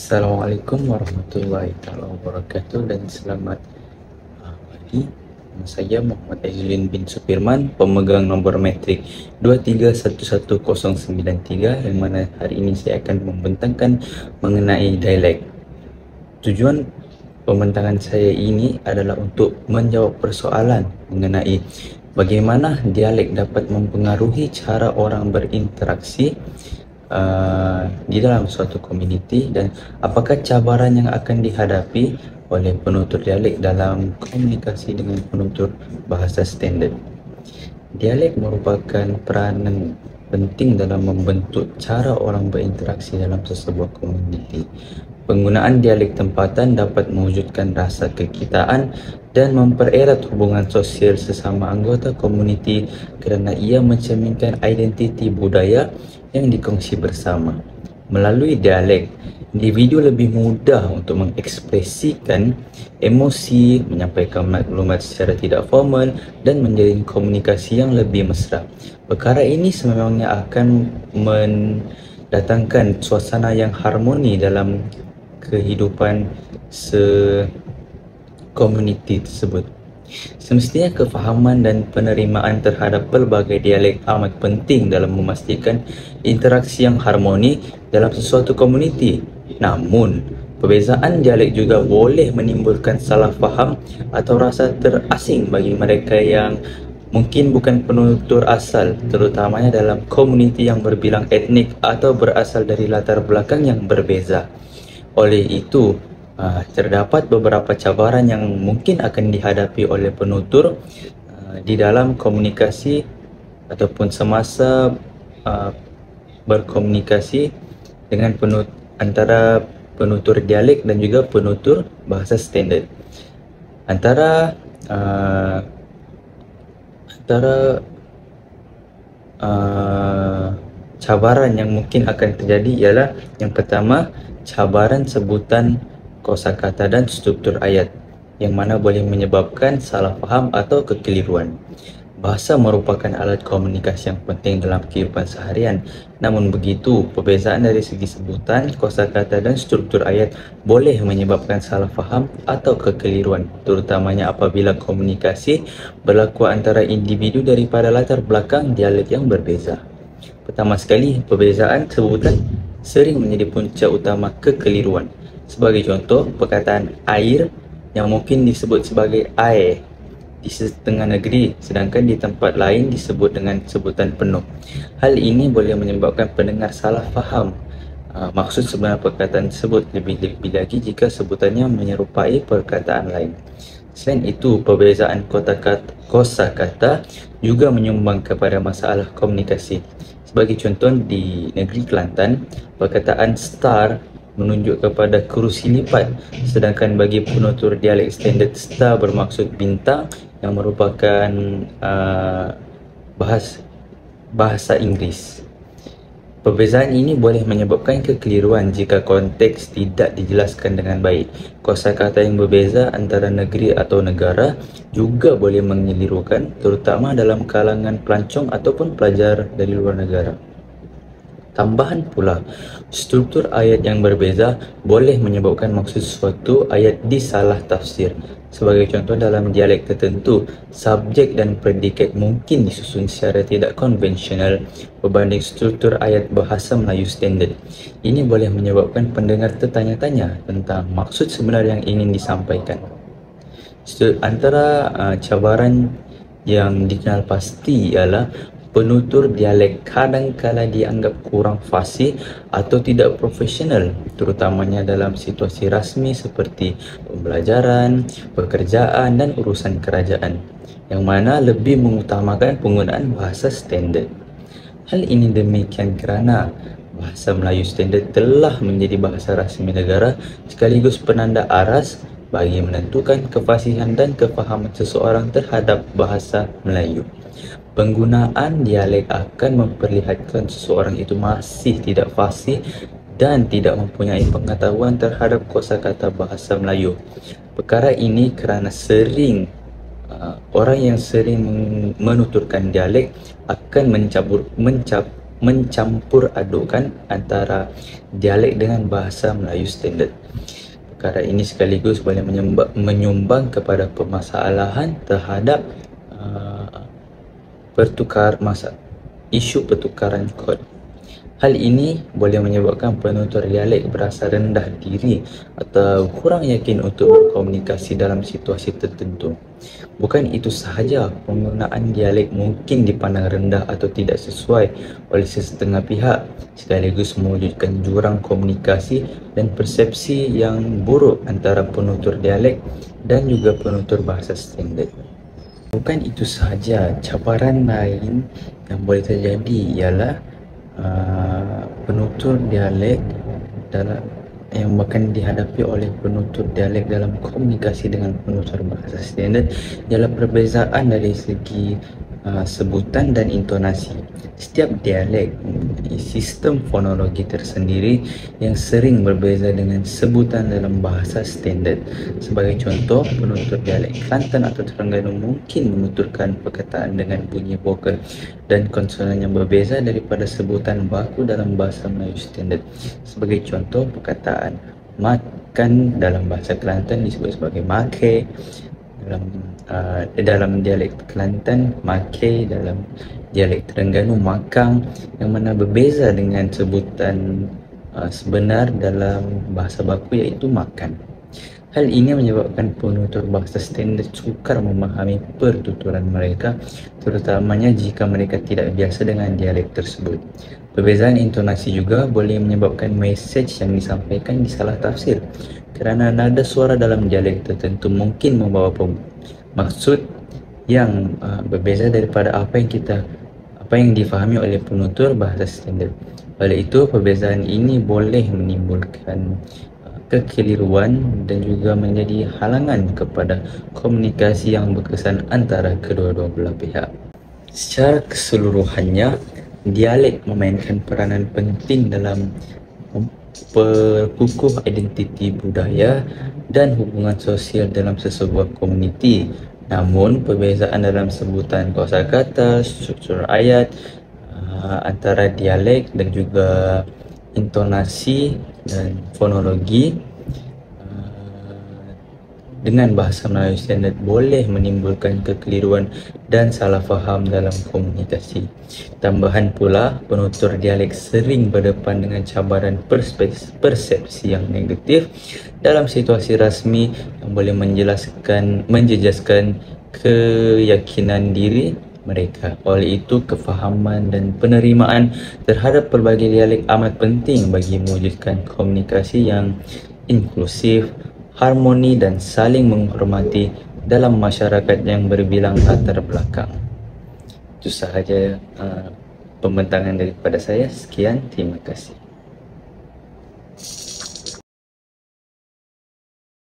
Assalamualaikum warahmatullahi wabarakatuh dan selamat pagi. Nama saya Muhammad Aizulin bin Supirman, pemegang nombor metrik 2311093, yang mana hari ini saya akan membentangkan mengenai dialek. Tujuan pembentangan saya ini adalah untuk menjawab persoalan mengenai bagaimana dialek dapat mempengaruhi cara orang berinteraksi di dalam suatu komuniti, dan apakah cabaran yang akan dihadapi oleh penutur dialek dalam komunikasi dengan penutur bahasa standard. Dialek merupakan peranan penting dalam membentuk cara orang berinteraksi dalam sesebuah komuniti. Penggunaan dialek tempatan dapat mewujudkan rasa kekitaan dan mempererat hubungan sosial sesama anggota komuniti kerana ia mencerminkan identiti budaya yang dikongsi bersama. Melalui dialek, individu lebih mudah untuk mengekspresikan emosi, menyampaikan maklumat secara tidak formal dan menjalin komunikasi yang lebih mesra. Perkara ini sememangnya akan mendatangkan suasana yang harmoni dalam kehidupan komuniti tersebut. Semestinya kefahaman dan penerimaan terhadap pelbagai dialek amat penting dalam memastikan interaksi yang harmoni dalam sesuatu komuniti. Namun, perbezaan dialek juga boleh menimbulkan salah faham atau rasa terasing bagi mereka yang mungkin bukan penutur asal, terutamanya dalam komuniti yang berbilang etnik atau berasal dari latar belakang yang berbeza. Oleh itu, terdapat beberapa cabaran yang mungkin akan dihadapi oleh penutur di dalam komunikasi ataupun semasa berkomunikasi dengan antara penutur dialek dan juga penutur bahasa standard. Antara cabaran yang mungkin akan terjadi ialah yang pertama, cabaran sebutan kosakata dan struktur ayat, yang mana boleh menyebabkan salah faham atau kekeliruan. Bahasa merupakan alat komunikasi yang penting dalam kehidupan seharian. Namun begitu, perbezaan dari segi sebutan, kosakata dan struktur ayat boleh menyebabkan salah faham atau kekeliruan, terutamanya apabila komunikasi berlaku antara individu daripada latar belakang dialek yang berbeza. Pertama sekali, perbezaan sebutan sering menjadi punca utama kekeliruan. Sebagai contoh, perkataan air yang mungkin disebut sebagai air di setengah negeri, sedangkan di tempat lain disebut dengan sebutan penuh. Hal ini boleh menyebabkan pendengar salah faham maksud sebenar perkataan tersebut, lebih-lebih lagi jika sebutannya menyerupai perkataan lain. Selain itu, perbezaan kosakata juga menyumbang kepada masalah komunikasi. Sebagai contoh, di negeri Kelantan, perkataan star menunjuk kepada kerusi lipat, sedangkan bagi penutur dialek standard, star bermaksud bintang yang merupakan bahasa Inggeris. Perbezaan ini boleh menyebabkan kekeliruan jika konteks tidak dijelaskan dengan baik. Kosakata yang berbeza antara negeri atau negara juga boleh mengelirukan, terutama dalam kalangan pelancong ataupun pelajar dari luar negara. Tambahan pula, struktur ayat yang berbeza boleh menyebabkan maksud suatu ayat disalah tafsir. Sebagai contoh, dalam dialek tertentu, subjek dan predikat mungkin disusun secara tidak konvensional berbanding struktur ayat bahasa Melayu standard. Ini boleh menyebabkan pendengar tertanya-tanya tentang maksud sebenar yang ingin disampaikan. Antara cabaran yang dikenal pasti ialah penutur dialek kadang-kala dianggap kurang fasih atau tidak profesional, terutamanya dalam situasi rasmi seperti pembelajaran, pekerjaan dan urusan kerajaan, yang mana lebih mengutamakan penggunaan bahasa standard. Hal ini demikian kerana bahasa Melayu standard telah menjadi bahasa rasmi negara sekaligus penanda aras bagi menentukan kefasihan dan kefahaman seseorang terhadap bahasa Melayu. Penggunaan dialek akan memperlihatkan seseorang itu masih tidak fasih dan tidak mempunyai pengetahuan terhadap kosakata bahasa Melayu. Perkara ini kerana orang yang sering menuturkan dialek akan mencampur adukkan antara dialek dengan bahasa Melayu standard. Perkara ini sekaligus boleh menyumbang kepada permasalahan terhadap isu pertukaran kod. Hal ini boleh menyebabkan penutur dialek berasa rendah diri atau kurang yakin untuk berkomunikasi dalam situasi tertentu. Bukan itu sahaja, penggunaan dialek mungkin dipandang rendah atau tidak sesuai oleh sesetengah pihak, sekaligus mewujudkan jurang komunikasi dan persepsi yang buruk antara penutur dialek dan juga penutur bahasa standard. Bukan itu sahaja, cabaran lain yang boleh terjadi ialah penutur dialek yang akan dihadapi oleh penutur dialek dalam komunikasi dengan penutur bahasa standard ialah perbezaan dari segi sebutan dan intonasi. Setiap dialek mempunyai sistem fonologi tersendiri yang sering berbeza dengan sebutan dalam bahasa standard. Sebagai contoh, penutur dialek Kelantan atau Terengganu mungkin menuturkan perkataan dengan bunyi vokal dan konsonan yang berbeza daripada sebutan baku dalam bahasa Melayu standard. Sebagai contoh, perkataan makan dalam bahasa Kelantan disebut sebagai make, dalam dialek Kelantan make, dalam dialek Terengganu makang, yang mana berbeza dengan sebutan sebenar dalam bahasa baku iaitu makan. Hal ini menyebabkan penutur bahasa standard sukar memahami pertuturan mereka, terutamanya jika mereka tidak biasa dengan dialek tersebut. Perbezaan intonasi juga boleh menyebabkan mesej yang disampaikan disalah tafsir, kerana nada suara dalam dialek tertentu mungkin membawa maksud yang berbeza daripada apa yang difahami oleh penutur bahasa standard. Oleh itu, perbezaan ini boleh menimbulkan kekeliruan dan juga menjadi halangan kepada komunikasi yang berkesan antara kedua-dua belah pihak. Secara keseluruhannya, dialek memainkan peranan penting dalam memperkukuh identiti budaya dan hubungan sosial dalam sesebuah komuniti. Namun, perbezaan dalam sebutan kosakata, struktur ayat antara dialek dan juga intonasi dan fonologi dengan bahasa Melayu standard boleh menimbulkan kekeliruan dan salah faham dalam komunikasi. Tambahan pula, penutur dialek sering berdepan dengan cabaran persepsi yang negatif dalam situasi rasmi yang boleh menjejaskan keyakinan diri mereka. Oleh itu, kefahaman dan penerimaan terhadap pelbagai dialek amat penting bagi mewujudkan komunikasi yang inklusif, harmoni dan saling menghormati dalam masyarakat yang berbilang latar belakang. Itu sahaja pembentangan daripada saya. Sekian, terima kasih.